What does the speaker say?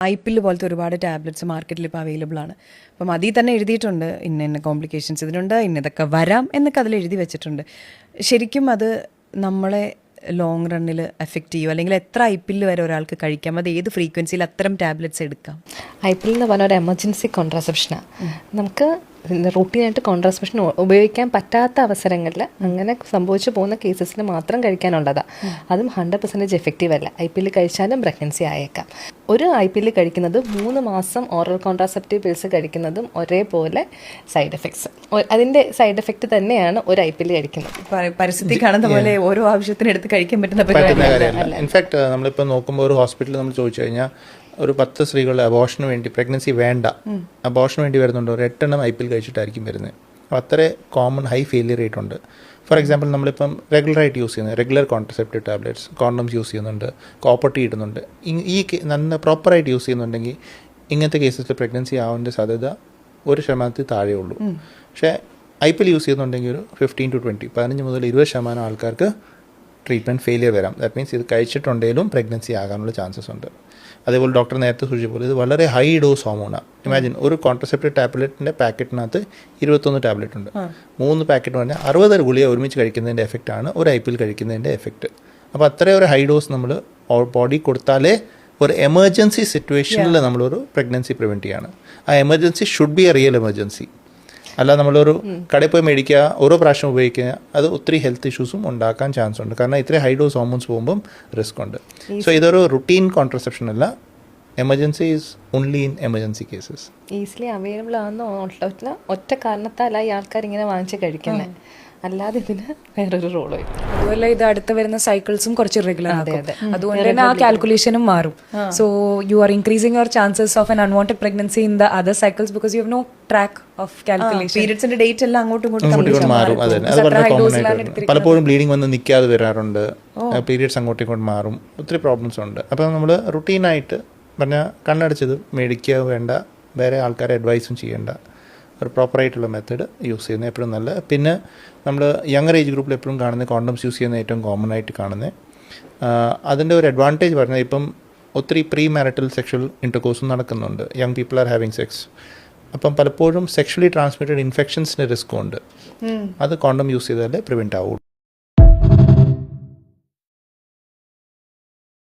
IPL പോലത്തെ ഒരുപാട് tablets മാർക്കറ്റിൽ ഇപ്പോൾ അവൈലബിൾ ആണ്. അപ്പം അതിൽ തന്നെ എഴുതിയിട്ടുണ്ട് ഇന്ന കോംപ്ലിക്കേഷൻസ് ഇതിനുണ്ട്, ഇന്നതൊക്കെ വരാം എന്നൊക്കെ അതിൽ എഴുതി വെച്ചിട്ടുണ്ട്. ശരിക്കും അത് നമ്മളെ ലോങ് റണ്ണിൽ എഫക്റ്റ് ചെയ്യും? അല്ലെങ്കിൽ എത്ര ഐപിഎൽ വരെ ഒരാൾക്ക് കഴിക്കാം? അത് ഏത് ഫ്രീക്വൻസിയിൽ അത്തരം ടാബ്ലറ്റ്സ് എടുക്കാം? ഐപിഎൽ എന്ന് പറഞ്ഞ ഒരു എമർജൻസി കോൺട്രാസെപ്ഷനാണ്. നമുക്ക് റൂട്ടീനായിട്ട് കോൺട്രാസെപ്ഷൻ ഉപയോഗിക്കാൻ പറ്റാത്ത അവസരങ്ങളിൽ അങ്ങനെ സംഭവിച്ചു പോകുന്ന കേസസിൽ മാത്രം കഴിക്കാനുള്ളതാണ്. അതും 100% എഫക്റ്റീവ് അല്ല. ഐപിഎൽ കഴിച്ചാലും പ്രഗ്നൻസി ആയേക്കാം. ഒരു ഐപിഎൽ കഴിക്കുന്നത് 3 മാസം ഓറൽ കോൺട്രാസെപ്റ്റീവ് പിൽസ് കഴിക്കുന്നതും ഒരേപോലെ സൈഡ് എഫക്ട്സ്, അതിൻ്റെ സൈഡ് എഫക്റ്റ് തന്നെയാണ് ഒരു ഐപിഎൽ കഴിക്കുന്നത്. പരിസ്ഥിതി കാണുന്ന പോലെ ഓരോ ആവശ്യത്തിന് എടുത്ത് കഴിക്കാൻ പറ്റുന്ന കാര്യമല്ല. ഇൻഫാക്ട് നമ്മളിപ്പോൾ നോക്കുമ്പോൾ ഒരു ഹോസ്പിറ്റലിൽ നമ്മൾ ചോദിച്ചു കഴിഞ്ഞാൽ ഒരു 10 സ്ത്രീകൾ അബോർഷന് വേണ്ടി, പ്രഗ്നൻസി വേണ്ട, അബോർഷന് വേണ്ടി വരുന്നുണ്ട്, ഒരു 8 എണ്ണം ഐപിഎൽ കഴിച്ചിട്ടായിരിക്കും വരുന്നത്. അപ്പോൾ അത്ര കോമൺ ഹൈ ഫെയിലിയർ റേറ്റ് ഉണ്ട്. ഫോർ എക്സാമ്പിൾ നമ്മളിപ്പം റെഗുലറായിട്ട് യൂസ് ചെയ്യുന്നത് regular contraceptive tablets, condoms use ചെയ്യുന്നുണ്ട്, കോപ്പർട്ടി ഇടുന്നുണ്ട്, ഈ നല്ല പ്രോപ്പറായിട്ട് യൂസ് ചെയ്യുന്നുണ്ടെങ്കിൽ ഇങ്ങനത്തെ കേസസിൽ പ്രഗ്നൻസി ആവേണ്ട സാധ്യത 1% താഴെ ഉള്ളൂ. പക്ഷേ ഐപിഎൽ യൂസ് ചെയ്യുന്നുണ്ടെങ്കിൽ ഒരു 15 to 20, 15 മുതൽ 20% ആൾക്കാർക്ക് ട്രീറ്റ്മെൻറ്റ് ഫെയിലിയർ വരാം. ദാറ്റ് മീൻസ് ഇത് കഴിച്ചിട്ടുണ്ടെങ്കിലും പ്രഗ്നൻസി ആകാനുള്ള ചാൻസസ് ഉണ്ട്. അതേപോലെ ഡോക്ടർ നേരത്തെ സൂചിച്ച പോലെ ഇത് വളരെ ഹൈ ഡോസ് ഹോർമോണാണ്. ഇമാജിൻ ഒരു കോൺട്രസെപ്റ്റീവ് ടാബ്ലറ്റിൻ്റെ പാക്കറ്റിനകത്ത് 21 ടാബ്ലറ്റ് ഉണ്ട്. 3 പാക്കറ്റ് പറഞ്ഞാൽ 60 ഗുളിക ഒരുമിച്ച് കഴിക്കുന്നതിൻ്റെ എഫക്റ്റാണ് ഒരു ഐപിഎൽ കഴിക്കുന്നതിൻ്റെ എഫക്റ്റ്. അപ്പോൾ അത്രയും ഒരു ഹൈ ഡോസ് നമ്മൾ ബോഡി കൊടുത്താലേ ഒരു എമർജൻസി സിറ്റുവേഷനിൽ നമ്മളൊരു പ്രഗ്നൻസി പ്രിവെൻറ്റ് ചെയ്യാണ്. ആ emergency should be A real emergency. അല്ല നമ്മളൊരു കടയിൽ പോയി മേടിക്കുക, ഓരോ പ്രാവശ്യം ഉപയോഗിക്കുക, അത് ഒത്തിരി ഹെൽത്ത് ഇഷ്യൂസും ഉണ്ടാക്കാൻ ചാൻസ് ഉണ്ട്. കാരണം ഇത്രയും ഹൈ ഡോസ് ഹോർമോൺസ് പോകുമ്പം റിസ്ക് ഉണ്ട്. സോ ഇതൊരു റുട്ടീൻ കോൺട്രസെപ്ഷൻ അല്ല. Emergency is only in emergency cases. Easily available ആണെന്ന് ഒറ്റ കാരണത്താലായി ആൾക്കാർ ഇങ്ങനെ വാങ്ങിച്ച് കഴിക്കുന്നത്, അല്ലാതെ ഇതിന് വേറൊരു റോളോ ഇല്ല. അതുപോലെ ഇത് അടുത്ത് വരുന്ന സൈക്കിൾസും കുറച്ച് ഇറഗുലർ ആകും. അതുകൊണ്ട് തന്നെ ആ കാൽക്കുലേഷനും മാറും. So you are increasing your chances of an unwanted pregnancy in the other cycles because you have no track of calculation. പീരിയഡ്സിന്റെ ഡേറ്റ് എല്ലാം അങ്ങോട്ടും ഇങ്ങോട്ടും മാറും. പലപ്പോഴും ബ്ലീഡിങ് വന്ന് നിൽക്കാതെ വരാറുണ്ട്, പീരിയഡ്സ് അങ്ങോട്ടും ഇങ്ങോട്ടും മാറും, ഒത്തിരി പ്രോബ്ലംസ് ഉണ്ട്. അപ്പോൾ നമ്മൾ റുട്ടീനായിട്ട് പറഞ്ഞാൽ കണ്ണടച്ചത് മേടിക്കുക വേണ്ട, വേറെ ആൾക്കാരെ അഡ്വൈസും ചെയ്യേണ്ട, ഒരു പ്രോപ്പറായിട്ടുള്ള മെത്തേഡ് യൂസ് ചെയ്യുന്നത് എപ്പോഴും നല്ല. പിന്നെ നമ്മൾ യങ്ങർ ഏജ് ഗ്രൂപ്പിൽ എപ്പോഴും കാണുന്നത് കോണ്ടംസ് യൂസ് ചെയ്യുന്ന ഏറ്റവും കോമൺ ആയിട്ട് കാണുന്നത്. അതിൻ്റെ ഒരു അഡ്വാൻറ്റേജ് പറഞ്ഞാൽ ഇപ്പം ഒത്തിരി പ്രീ മാരിറ്റൽ സെക്ഷൽ ഇൻ്റർകോഴ്സും നടക്കുന്നുണ്ട്. Young people are having sex. അപ്പം പലപ്പോഴും സെക്ഷലി ട്രാൻസ്മിറ്റഡ് ഇൻഫെക്ഷൻസിൻ്റെ റിസ്ക്കും ഉണ്ട്. അത് കോണ്ടം യൂസ് ചെയ്താലേ പ്രിവെൻറ്റ് ആവുള്ളൂ.